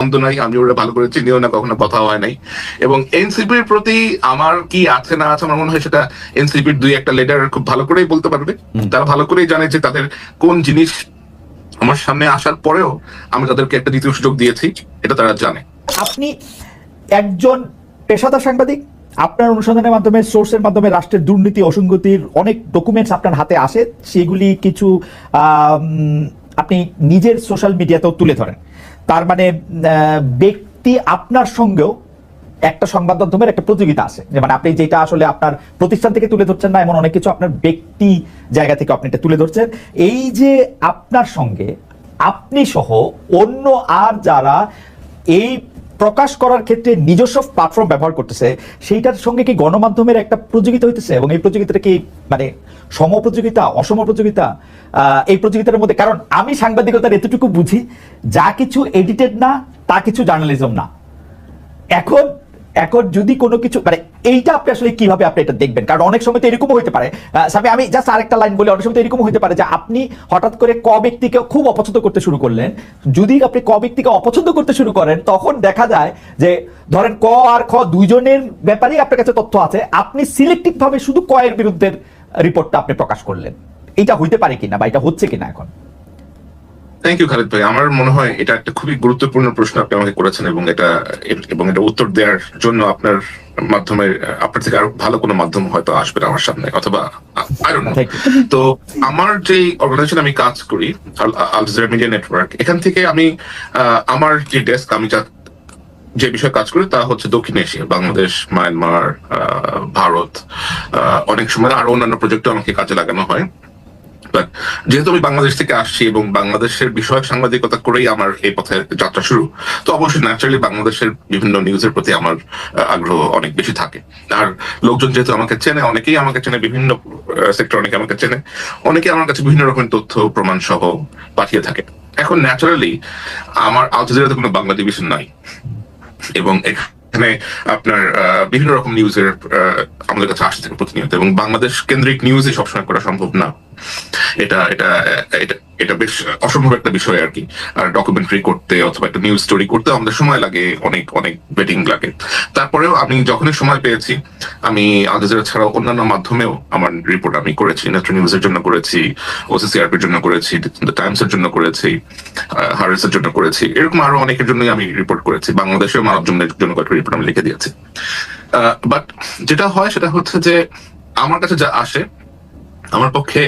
বন্ধু নাই, আমি ওরা ভালো করে চিনিও না, কখনো কথা হয় নাই। এবং এনসিপির প্রতি আমার কি আছে না আছে, আমার মনে হয় সেটা এনসিপির দুই একটা লিডার খুব ভালো করেই বলতে পারবে। তারা ভালো করেই জানে যে তাদের কোন জিনিস আমার সামনে আসার পরেও আমি তাদেরকে একটা দ্বিতীয় সুযোগ দিয়েছি, এটা তারা জানে। আপনি একজন পেশাদার সাংবাদিক, আপনার অনুসন্ধানের মাধ্যমে, সোর্সের মাধ্যমে রাষ্ট্রের দুর্নীতি অসঙ্গতির অনেক ডকুমেন্টস আপনার হাতে আসে, সেগুলি কিছু আপনি নিজের সোশ্যাল মিডিয়াতেও তুলে ধরেন। তার মানে ব্যক্তি আপনার সঙ্গেও একটা সংবাদ মাধ্যমের একটা প্রতিযোগিতা আছে, যে মানে আপনি যেটা আসলে আপনার প্রতিষ্ঠান থেকে তুলে ধরছেন না, এমন অনেক কিছু আপনার ব্যক্তি জায়গা থেকে আপনি এটা তুলে ধরছেন। এই যে আপনার সঙ্গে আপনি সহ অন্য আর যারা এই প্রকাশ করার ক্ষেত্রে নিজস্ব প্ল্যাটফর্ম ব্যবহার করতেছে, সেইটার সঙ্গে কি গণমাধ্যমের একটা প্রতিযোগিতা হইতেছে? এবং এই প্রতিযোগিতাটা কি মানে সম প্রতিযোগিতা, অসম প্রতিযোগিতা? এই প্রতিযোগিতার মধ্যে, কারণ আমি সাংবাদিকতার এতটুকু বুঝি, যা কিছু এডিটেড না তা কিছু জার্নালিজম না। এখন এখন যদি কোনো কিছু মানে এইটা আপনি আসলে কিভাবে আপনি এটা দেখবেন? কারণ অনেক সময় তো এরকমও হতে পারে, আমি জাস্ট আরেকটা লাইন বলি, অনেক সময় তো এরকম হতে পারে যে আপনি হঠাৎ করে ক ব্যক্তিকে খুব অপছন্দ করতে শুরু করলেন। যদি আপনি ক ব্যক্তিকে অপছন্দ করতে শুরু করেন, তখন দেখা যায় যে ধরেন ক আর খ দুইজনের ব্যাপারেই আপনার কাছে তথ্য আছে, আপনি সিলেক্টিভ ভাবে শুধু ক এর বিরুদ্ধে রিপোর্টটা আপনি প্রকাশ করলেন। এটা হইতে পারে কিনা বা এটা হচ্ছে কিনা এখন? থ্যাংক ইউ খালিদ ভাই। আমার মনে হয় এটা একটা খুবই গুরুত্বপূর্ণ প্রশ্ন আপনি আমাকে করেছেন, এবং এটা উত্তর দেওয়ার জন্য আপনার মাধ্যমে, আপনার থেকে আরো ভালো কোনো মাধ্যম হয়তো আসবে আমার সামনে, অথবা আই ডোন্ট নো। তো আমার যে অর্গানাইজেশন আমি কাজ করি, আল জাজিরা মিডিয়া নেটওয়ার্ক, এখান থেকে আমি আমার যে ডেস্ক, আমি যে বিষয়ে কাজ করি তা হচ্ছে দক্ষিণ এশিয়া, বাংলাদেশ, মায়ানমার, ভারত, অনেক সময় আরো অন্যান্য প্রজেক্টে আমাকে কাজে লাগানো হয়। যেহেতু আমি বাংলাদেশ থেকে আসছি এবং বাংলাদেশের বিষয়ক সাংবাদিকতা করেই আমার এই পথে যাত্রা শুরু, তো অবশ্যই ন্যাচারালি বাংলাদেশের বিভিন্ন নিউজের প্রতি আমার আগ্রহ অনেক বেশি থাকে। আর লোকজন যেহেতু আমাকে চেনে, অনেকেই আমাকে চেনে, বিভিন্ন সেক্টর অনেকে আমাকে চেনে, অনেকে আমার কাছে বিভিন্ন রকমের তথ্য প্রমাণ সহ পাঠিয়ে থাকে। এখন ন্যাচারালি আমার আল জাজিরাতে কোনো বাংলা ডিভিশন নাই, এবং এখানে আপনার বিভিন্ন রকম নিউজের আমাদের কাছে আসতে থাকে প্রতিনিয়ত, এবং বাংলাদেশ কেন্দ্রিক নিউজই সবসময় করা সম্ভব না। এটা এটা এটা এটা বেশ অসম্ভব একটা বিষয় আর কি। আর ডকুমেন্টারি করতে অথবা একটা নিউজ স্টোরি করতে আমাদের সময় লাগে, অনেক অনেক ওয়েটিং লাগে। তারপরেও আমি যখনই সময় পেয়েছি, আমি আল জাজিরা ছাড়াও অন্যান্য মাধ্যমেও আমার রিপোর্ট আমি করেছি। নেত্র নিউজের জন্য করেছি, ওসিসিআরপির জন্য করেছি, দ্য টাইমসের জন্য করেছি, হারেসের জন্য করেছি, এরকম আরো অনেকের জন্যই আমি রিপোর্ট করেছি। বাংলাদেশের মানব জন্য কয়েকটা রিপোর্ট আমি লিখে দিয়েছি। বাট যেটা হয় সেটা হচ্ছে যে আমার কাছে যা আসে, আমার পক্ষে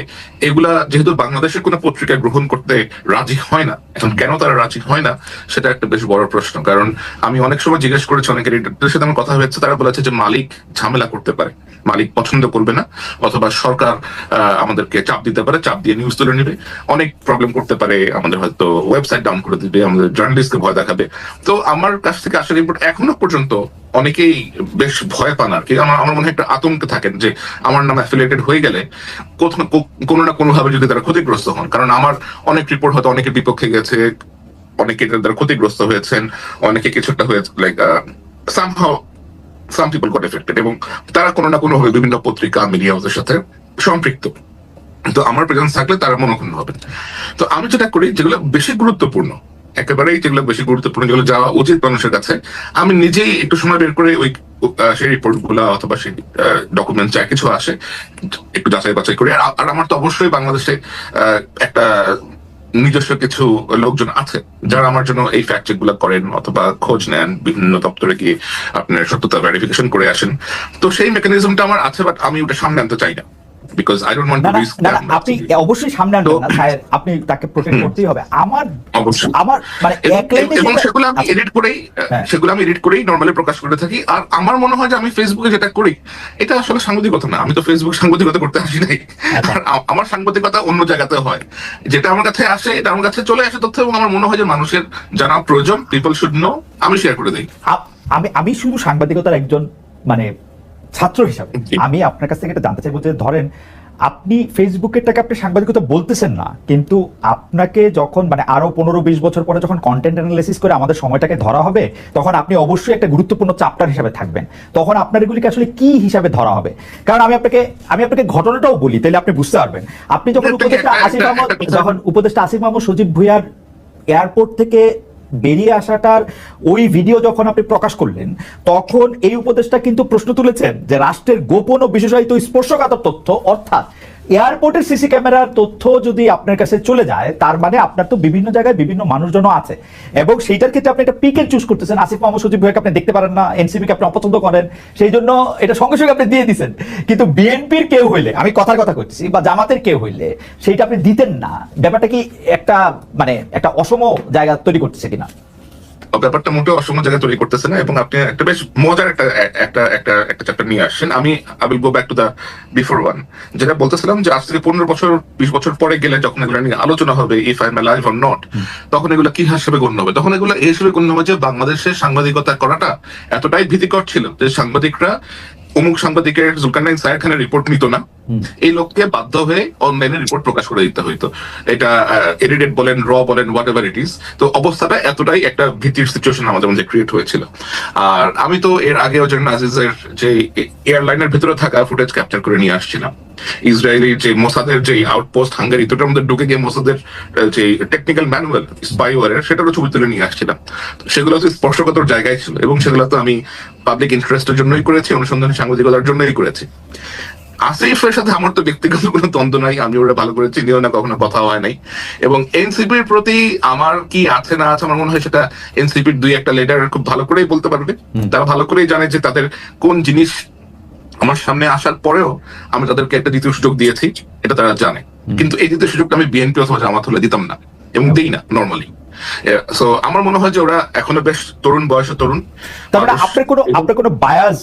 এগুলা যেহেতু বাংলাদেশের কোনো পত্রিকা গ্রহণ করতে রাজি হয় না, এখন কেন তারা রাজি হয় না সেটা একটা বেশ বড় প্রশ্ন। কারণ আমি অনেক সময় জিজ্ঞেস করেছি, অনেকের এডিটরদের সাথে আমার কথা হয়েছে, তারা বলেছে যে মালিক ঝামেলা করতে পারে, মালিক পছন্দ করবে না, অথবা সরকার আমাদেরকে চাপ দিতে পারে, চাপ দিয়ে নিউজ তুলে নেবে, অনেক প্রবলেম করতে পারে, আমাদের হয়তো ওয়েবসাইট ডাউন করে দিবে, আমাদের জার্নালিস্টকে ভয় দেখাবে। তো আমার কাছ থেকে আসা রিপোর্ট এখনো পর্যন্ত অনেকেই বেশ ভয় পান আর কি। আমার মনে হয় একটা আতঙ্কে থাকেন যে আমার নাম অ্যাফিলিয়েটেড হয়ে গেলে কোনো না কোনো ভাবে যদি তারা ক্ষতিগ্রস্ত হন। কারণ আমার অনেক রিপোর্ট হয়তো অনেকের বিপক্ষে গেছে, অনেকে তারা ক্ষতিগ্রস্ত হয়েছেন, অনেকে কিছুটা হয়েছে, like some people goat affected, এবং তারা কোনো না কোনো ভাবে বিভিন্ন পত্রিকা, মিডিয়া হাউসের সাথে সম্পৃক্ত। তো আমার প্রেজেন্স থাকলে তারা মনোক্ষুণ্ণ হবেন। তো আমি যেটা করি, যেগুলো বেশি গুরুত্বপূর্ণ, একেবারেই যেগুলো বেশি গুরুত্বপূর্ণ, যেগুলো যাওয়া উচিত মানুষের কাছে, আমি নিজেই একটু সময় বের করে ওই সেই রিপোর্ট গুলা অথবা সেই ডকুমেন্ট যা কিছু আসে একটু যাচাই বাছাই করি। আর আমার তো অবশ্যই বাংলাদেশে একটা নিজস্ব কিছু লোকজন আছে যারা আমার জন্য এই ফ্যাক্ট চেক গুলা করেন অথবা খোঁজ নেন, বিভিন্ন দপ্তরে গিয়ে আপনার সত্যতা ভেরিফিকেশন করে আসেন। তো সেই মেকানিজমটা আমার আছে, বাট আমি ওটা সামনে আনতে চাই না, because I don't want to risk that. আপনি অবশ্যই সামনে আনবেন না স্যার, আপনি তাকে প্রোটেক্ট করতেই হবে। আমার মানে এক লাইনে, এবং সেগুলো আমি এডিট করেই নরমালি প্রকাশ করে থাকি। আর আমার মনে হয় যে আমি ফেসবুকে যেটা করি এটা আসলে সাংবাদিকতা না, আমি তো ফেসবুক সাংবাদিকতা করতে আসি নাই। আমার সাংবাদিকতা অন্য জায়গাতে হয়, যেটা আমার কাছে আসে, এটা আমার কাছে চলে আসে তথ্য, এবং আমার মনে হয় যে মানুষের জানা প্রয়োজন, পিপল শুড নো, আমি শেয়ার করে দিই। আমি শুধু সাংবাদিকতার একজন মানে ছাত্র হিসাবে আমি আপনার কাছ থেকে এটা জানতে চাইবো যে ধরেন আপনি ফেসবুকেরটাকে আপনি সাংবাদিকতা বলতেছেন না, কিন্তু আপনাকে যখন মানে আরো 15-20 বছর পরে যখন কন্টেন্ট অ্যানালাইসিস করে আমাদের সময়টাকে ধরা হবে, তখন আপনি অবশ্যই একটা গুরুত্বপূর্ণ চ্যাপ্টার হিসাবে থাকবেন। তখন আপনার এগুলিকে আসলে কি হিসাবে ধরা হবে? কারণ আমি আপনাকে ঘটনাটাও বলি, তাহলে আপনি বুঝতে পারবেন। আপনি যখন উপদেষ্টা আসিফ মাহমুদ সজীব ভুঁইয়ার এয়ারপোর্ট থেকে বেরিয়ে আসাটার ওই ভিডিও যখন আপনি প্রকাশ করলেন, তখন এই উপদেষ্টা কিন্তু প্রশ্ন তুলেছেন যে রাষ্ট্রের গোপন ও বিশেষায়িত স্পর্শকাতর তথ্য, অর্থাৎ এয়ারপোর্টের সিসি ক্যামেরার তথ্য যদি আপনার কাছে চলে যায়, তার মানে আপনার তো বিভিন্ন জায়গায় বিভিন্ন মানুষজনও আছে, এবং সেইটার ক্ষেত্রে আপনি একটা পিক এন্ড চুজ করতেছেন। আসিফ মাহমুদ সজীব ভাইকে আপনি দেখতে পারেন না, এনসিপি কে আপনি অপছন্দ করেন, সেই জন্য এটা সঙ্গে সঙ্গে আপনি দিয়ে দিচ্ছেন। কিন্তু বিএনপির কেউ হইলে, আমি কথার কথা করতেছি, বা জামাতের কেউ হইলে সেইটা আপনি দিতেন না। ব্যাপারটা কি একটা মানে একটা অসম জায়গা তৈরি করতেছে কিনা? ব্যাপারটা মোটেও অসম জায়গায় তৈরি করতেছে না, এবং আপনি একটা বেশ মজার একটা চ্যাপ্টার নিয়ে আসছেন। I will go back to the before one, যেটা বলতেছিলাম যে আজ থেকে 15 বছর 20 বছর পরে গেলে যখন এগুলো নিয়ে আলোচনা হবে, if I am alive or not, তখন এগুলো কি হিসেবে গণ্য হবে? তখন এগুলো এই হিসেবে গণ্য হবে যে বাংলাদেশের সাংবাদিকতা করাটা এতটাই ভীতিকর ছিল যে সাংবাদিকরা অমুক সাংবাদিকের জুলকারনাইন সায়ের খানের রিপোর্ট নিত না, এই লোককে বাধ্য হয়ে অনলাইনে রিপোর্ট প্রকাশ করে দিতে হইতো। এটা এডিটেড বলেন, র বলেন, হোয়াট এভার ইট ইজ। তো অবস্থাটা এতটাই একটা ভীতির সিচুয়েশন আমাদের মধ্যে ক্রিয়েট হয়েছিল। আর আমি তো এর আগেও যেন আজিজের যে এয়ারলাইনের ভেতরে থাকা ফুটেজ ক্যাপচার করে নিয়ে আসছিলাম। ইসরায়েলের যে মোসাদের যে আউটপোস্ট হাঙ্গারি, দুটোর মধ্যে ঢুকে গিয়ে মোসাদের যে টেকনিক্যাল ম্যানুয়াল স্পাইওয়ারের, সেটারও ছবি তুলে নিয়ে আসছিলাম। সেগুলো তো স্পর্শকাতর জায়গায় ছিল, এবং সেগুলো তো আমি পাবলিক ইন্টারেস্টের জন্যই করেছি, অনুসন্ধানী সাংবাদিকতার জন্যই করেছি। আসিফের সাথে আমার তো ব্যক্তিগত কোনো দ্বন্দ্ব নাই, আমি ওরা ভালো করে চিনিও না, কখনো কথা হয় নাই। এবং এনসিপির প্রতি আমার কি আছে না আছে, আমার মনে হয় সেটা এনসিপির 2-1 লিডার খুব ভালো করেই বলতে পারবে। তারা ভালো করেই জানে যে তাদের কোন জিনিস আমার সামনে আসার পরেও আমি তাদেরকে একটা দ্বিতীয় সুযোগ দিয়েছি, এটা তারা জানে। কিন্তু এই দ্বিতীয় সুযোগটা আমি বিএনপি অথবা জামাত হলে দিতাম না, এবং দিই না নর্মালি। সো আমার মনে হয় যে ওরা এখনো বেশ তরুণ বয়সে তরুণ। তারপরে আপনার কোনো বায়াস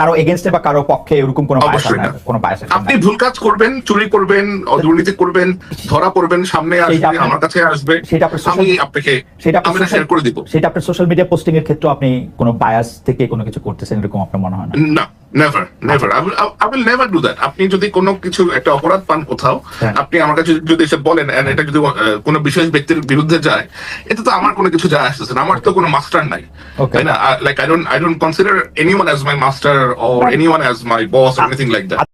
কারো এগেইনস্টে বা কারো পক্ষে এরকম কোনো বায়াস অবশ্যই না। কোনো বায়াস? আপনি ভুল কাজ করবেন, চুরি করবেন, দুর্নীতি করবেন, ধরা পড়বেন, সামনে আসবে, আমার কাছে আসবে, আমি আপনাকে শেয়ার করে দিব। সেটা আপনার সোশ্যাল মিডিয়া পোস্টিং এর ক্ষেত্রে আপনি কোনো বায়াস থেকে কোনো কিছু করতেছেন এরকম আপনার মনে হয় না? না, never never, I will never do that. আপনি যদি কোনো কিছু একটা অপরাধ পান কোথাও, আপনি আমার কাছে যদি এসে বলেন, এটা যদি কোনো বিশেষ ব্যক্তির বিরুদ্ধে যায়, এতে তো আমার কোনো কিছু যায় আসতেছে না, আমার তো কোনো মাস্টার নাই, তাই না? Like I don't consider anyone as my master or anyone as my boss or anything like that.